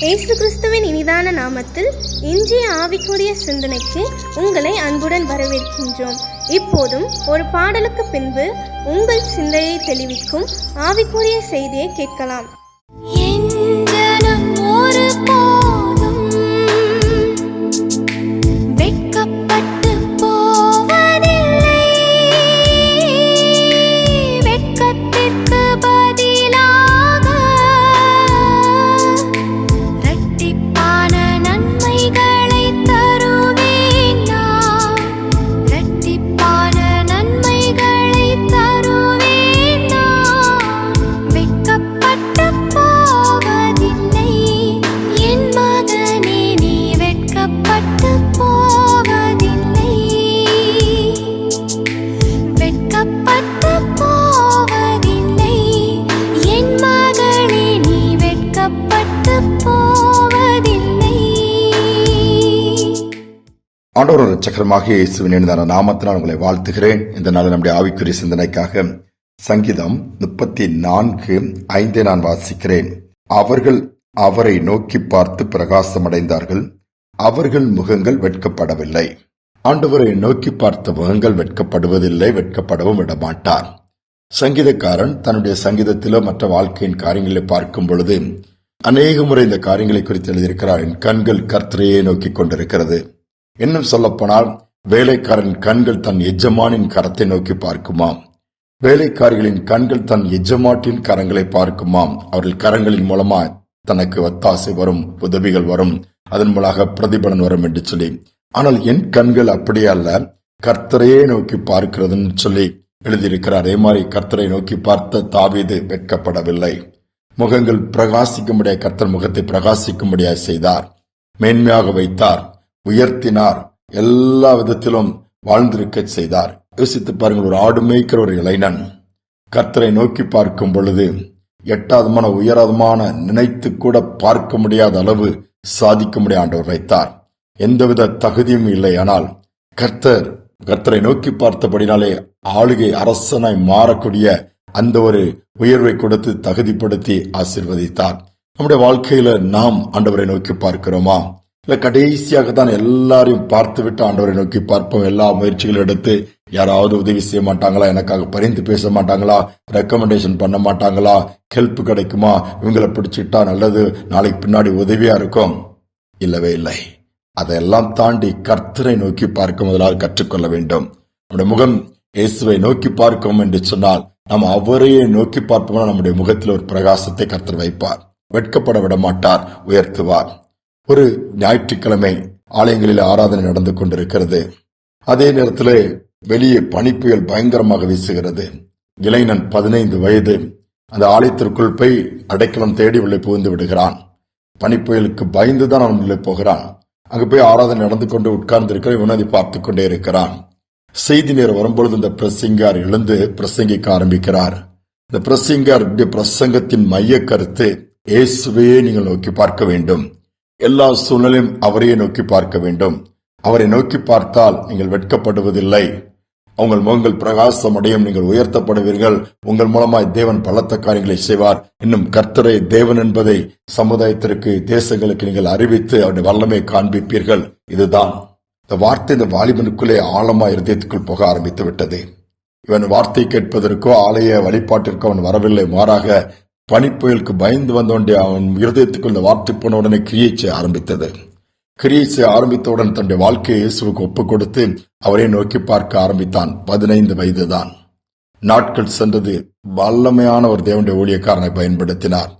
இயேசு கிறிஸ்துவின் இனிதான நாமத்தில் இன்றைய ஆவிக்குரிய சிந்தனைக்கு உங்களை அன்புடன் வரவேற்கின்றோம். இப்போதும் ஒரு பாடலுக்கு பின்பு உங்கள் சிந்தையை தெளிவிக்கும் ஆவிக்குரிய செய்தியை கேட்கலாம். ஆண்டவர் இரட்சகருமாகிய இயேசுவின் இனிதான நாமத்தினால் உங்களை வாழ்த்துகிறேன். இந்த நாள் நம்முடைய ஆவிக்குரிய சிந்தனைக்காக சங்கீதம் 34:5 நான் வாசிக்கிறேன். அவர்கள் அவரை நோக்கி பார்த்து பிரகாசமடைந்தார்கள், அவர்கள் முகங்கள் வெட்கப்படவில்லை. ஆண்டவரை நோக்கி பார்த்த முகங்கள் வெட்கப்படுவதில்லை, வெட்கப்படவும் விடமாட்டார். சங்கீதக்காரன் தன்னுடைய சங்கீதத்திலோ மற்ற வாழ்க்கையின் காரியங்களை பார்க்கும் பொழுது அநேக முறை இந்த காரியங்களை குறித்து எழுதியிருக்கிறார். என் கண்கள் கர்த்தரையே நோக்கி கொண்டிருக்கிறது. இன்னும் சொல்லப்போனால் வேலைக்காரன் கண்கள் தன் எஜமானின் கரத்தை நோக்கி பார்க்குமாம், வேலைக்காரிகளின் கண்கள் தன் எஜமாட்டின் கரங்களை பார்க்குமாம். அவர்கள் கரங்களின் மூலமா தனக்கு ஒத்தாசை வரும், உதவிகள் வரும், அதன் மூலமாக பிரதிபலன் வரும் என்று சொல்லி. ஆனால் என் கண்கள் அப்படியே அல்ல, கர்த்தரையே நோக்கி பார்க்கிறதுன்னு சொல்லி எழுதியிருக்கிறார். அதே மாதிரி கர்த்தரை நோக்கி பார்த்த தாவீது வெட்கப்படவில்லை. முகங்கள் பிரகாசிக்கும்படியாக கர்த்தர் முகத்தை பிரகாசிக்கும்படியாக செய்தார், மேன்மையாக வைத்தார், உயர்த்தினார், எல்லா விதத்திலும் வாழ்ந்திருக்க செய்தார். யோசித்து பாருங்கள், ஒரு ஆடு மேய்க்கிற ஒரு இளைஞன் கர்த்தரை நோக்கி பார்க்கும் பொழுது எட்டாதமான உயரமான நினைத்து கூட பார்க்க முடியாத அளவு சாதிக்க முடிய ஆண்டவர் வைத்தார். எந்தவித தகுதியும் இல்லை. ஆனால் கர்த்தரை நோக்கி பார்த்தபடினாலே ஆளுகை அரசனாய் மாறக்கூடிய அந்த ஒரு உயர்வை கொடுத்து தகுதிப்படுத்தி ஆசீர்வதித்தார். நம்முடைய வாழ்க்கையில நாம் ஆண்டவரை நோக்கி பார்க்கிறோமா? இல்ல கடைசியாக தான் எல்லாரையும் பார்த்து விட்டு ஆண்டவரை நோக்கி பார்ப்போம். எல்லா முயற்சிகளும் எடுத்து யாராவது உதவி செய்ய மாட்டாங்களா, எனக்காக பரிந்து பேச மாட்டாங்களா, ரெக்கமெண்டேஷன் பண்ண மாட்டாங்களா, ஹெல்ப் கிடைக்குமா, இவங்களை பிடிச்சிட்டா நல்லது, நாளைக்கு பின்னாடி உதவியா இருக்கும். இல்லவே இல்லை. அதையெல்லாம் தாண்டி கர்த்தரை நோக்கி பார்க்க முதலால் கற்றுக்கொள்ள வேண்டும். நம்முடைய முகம் இயேசுவை நோக்கி பார்க்கும் என்று சொன்னால் நாம் அவரையே நோக்கி பார்ப்போம்னா நம்முடைய முகத்தில் ஒரு பிரகாசத்தை கர்த்தர் வைப்பார், வெட்கப்பட விட மாட்டார், உயர்த்துவார். ஒரு ஞாயிற்றுக்கிழமை ஆலயங்களில் ஆராதனை நடந்து கொண்டிருக்கிறது. அதே நேரத்தில் வெளியே பனிப்புயல் பயங்கரமாக வீசுகிறது. இளைஞன் 15 வயது அந்த ஆலயத்திற்குள் போய் அடைக்கலம் தேடி உள்ளே புகுந்து விடுகிறான். பனிப்புயலுக்கு பயந்துதான் அவன் உள்ளே போகிறான். அங்கு போய் ஆராதனை நடந்து கொண்டு உட்கார்ந்து இருக்கிற இவனை பார்த்து கொண்டே இருக்கிறான். செய்தி நேரம் வரும்பொழுது இந்த பிரசங்கியார் எழுந்து பிரசங்கிக்க ஆரம்பிக்கிறார். இந்த பிரசங்கியார் பிரசங்கத்தின் மைய கருத்து, இயேசுவையே நீங்கள் நோக்கி பார்க்க வேண்டும், எல்லா சூழ்நிலையும் அவரையே நோக்கி பார்க்க வேண்டும். அவரை நோக்கி பார்த்தால் நீங்கள் வெட்கப்படுவதில்லை, உங்கள் முகங்கள் பிரகாசம் அடையும், நீங்கள் உயர்த்தப்படுவீர்கள், உங்கள் மூலமாய் தேவன் பலத்த காரியங்களை செய்வார். இன்னும் கர்த்தரை தேவன் என்பதை சமுதாயத்திற்கு, தேசங்களுக்கு நீங்கள் அறிவித்து அவருடைய வல்லமை காண்பிப்பீர்கள். இதுதான் இந்த வார்த்தை இந்த வாலிபனுக்குள்ளே ஆழமா இருதயத்துக்குள் போக ஆரம்பித்து விட்டது. இவன் வார்த்தை கேட்பதற்கோ ஆலய வழிபாட்டிற்கோ அவன் வரவில்லை. மாறாக பனிப்புயலுக்கு பயந்து வந்தோண்டே அவன் இருதயத்துக்குள் இந்த வார்த்தை போன உடனே கிரியை செய்ய ஆரம்பித்தது. கிரியை செய்ய ஆரம்பித்தவுடன் தன்னுடைய வாழ்க்கையை இயேசுவுக்கு ஒப்புக் கொடுத்து அவரை நோக்கி பார்க்க ஆரம்பித்தான். 15 வயதுதான். நாட்கள் சென்றது. வல்லமையான ஒரு தேவனுடைய ஊழியக்காரனை பயன்படுத்தினார்.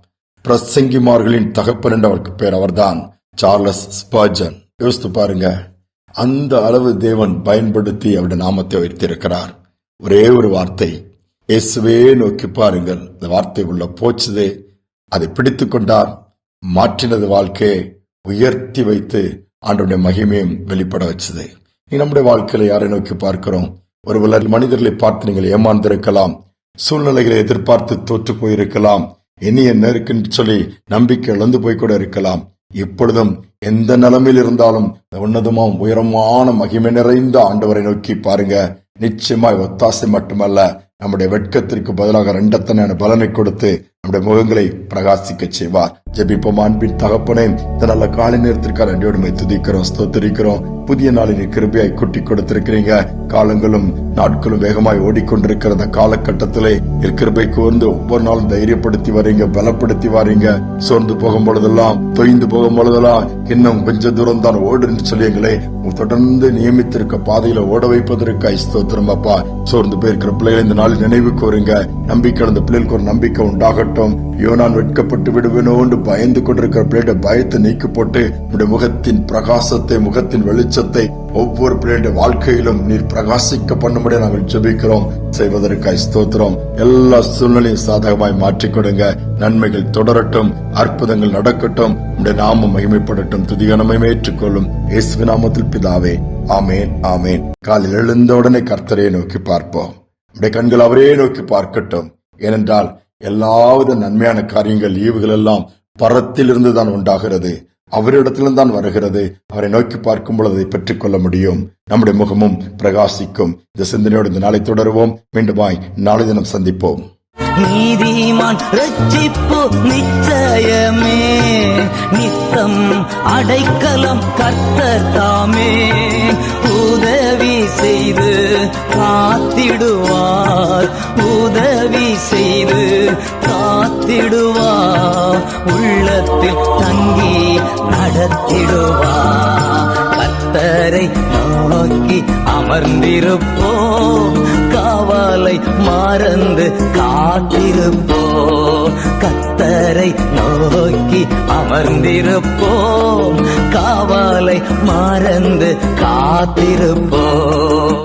பிரசங்கிமார்களின் தகப்பன் என்று அவருக்கு பேர். அவர்தான் சார்லஸ் ஸ்பர்ஜன். யோசித்து பாருங்க, அந்த அளவு தேவன் பயன்படுத்தி அவருடைய நாமத்தை உயர்த்தியிருக்கிறார். ஒரே ஒரு வார்த்தை, இயேசுவே நோக்கி பாருங்கள். இந்த வார்த்தை உள்ள போச்சுது, அதை பிடித்துக் கொண்டார், மாற்றினது வாழ்க்கையை உயர்த்தி வைத்து ஆண்டவருடைய மகிமையும் வெளிப்பட வச்சது. நம்முடைய வாழ்க்கையில யாரை நோக்கி பார்க்கிறோம்? ஒரு மனிதர்களை பார்த்து நீங்கள் ஏமாந்திருக்கலாம், சூழ்நிலைகளை எதிர்பார்த்து தோற்று போயிருக்கலாம், இனி என்ன இருக்குன்னு சொல்லி நம்பிக்கை இழந்து போய் கூட இருக்கலாம். இப்பொழுதும் எந்த நிலைமையில் இருந்தாலும் உன்னதமாம் உயரமான மகிமை நிறைந்த ஆண்டவரை நோக்கி பாருங்க. நிச்சயமாய் ஒத்தாசை மட்டுமல்ல, நம்முடைய வெட்கத்திற்கு பதிலாக 2 பலனை கொடுத்து நம்முடைய முகங்களை பிரகாசிக்க செய்வார். ஜெபிப்போம். அன்பின் தகப்பனே, இந்த நல்ல காலை நேரத்திற்காக நன்றியோடுமை துதிக்கிறோம், ஸ்தோத்திரிக்கிறோம். புதிய நாளின் கிருபையாய் கூட்டி கொடுத்திருக்கிறீங்க. காலங்களும் நாட்களும் வேகமாய் ஓடிக்கொண்டிருக்கிற அந்த காலகட்டத்திலே கிருபை கூர்ந்து ஒவ்வொரு நாளும் தைரியப்படுத்தி வரீங்க, பலப்படுத்தி வாரீங்க. சோர்ந்து போகும் பொழுதெல்லாம், தொய்ந்து போகும் பொழுதெல்லாம் இன்னும் கொஞ்ச தூரம் தான் ஓடுன்னு சொல்லியங்களே, தொடர்ந்து நியமித்திருக்க பாதையில ஓட வைப்பதற்கு ஸ்தோத்திரம் அப்பா. சோர்ந்து போயிருக்கிற பிள்ளைகளை இந்த நாளில் நினைவு கூறுங்க. நம்பிக்கை அந்த பிள்ளைகளுக்கு ஒரு நம்பிக்கை உண்டாகட்டும். நான் வெட்கப்பட்டு விடுவேனோன்னு பயந்து கொண்டிருக்கிற பிள்ளைட பயத்தை நீக்கி போட்டு உடைய முகத்தின் பிரகாசத்தை, முகத்தின் வெளிச்சத்தை ஒவ்வொரு பிள்ளைய வாழ்க்கையிலும் நீர் பிரகாசிக்க பண்ணும்படியா நாங்கள் ஜெபிக்கிறோம். செய்வதற்காய் ஸ்தோத்திரம். எல்லா சூழ்நிலையும் சாதகமாய் மாற்றிக் கொடுங்க. நன்மைகள் தொடரட்டும், அற்புதங்கள் நடக்கட்டும், உடைய நாமம் மகிமைப்படட்டும். துதிகனமே ஏற்றுக்கொள்ளும் இயேசுவின் நாமத்தில் பிதாவே, ஆமேன், ஆமேன். காலையில் எழுந்தவுடனே கர்த்தரை நோக்கி பார்ப்போம். உடைய கண்கள் அவரே நோக்கி பார்க்கட்டும். ஏனென்றால் எல்லாவித நன்மையான காரியங்கள், ஈவுகள் எல்லாம் பரத்திலிருந்து தான் உண்டாகிறது, அவரிடத்திலும் தான் வருகிறது. அவரை நோக்கி பார்க்கும் பொழுது அதை பெற்றுக் கொள்ள முடியும். நம்முடைய முகமும் பிரகாசிக்கும். இந்த சிந்தனையோடு இந்த நாளை தொடருவோம். மீண்டுமாய் நாளை தினம் சந்திப்போம். நீதிமான் ரட்சிப்பு நிச்சயமே, நித்தம் அடைக்கலம் கர்த்தர் தாமே. உதவி செய்து காத்திடுவார், உதவி செய்து காத்திடுவார், உள்ளத்தில் தங்கி நடத்திடுவார். கர்த்தரை நோக்கி அமர்ந்திருப்போம், காவலை மறந்து காத்திருப்போம். கர்த்தரை நோக்கி அமர்ந்திருப்போம், காவலை மறந்து காத்திருப்போம்.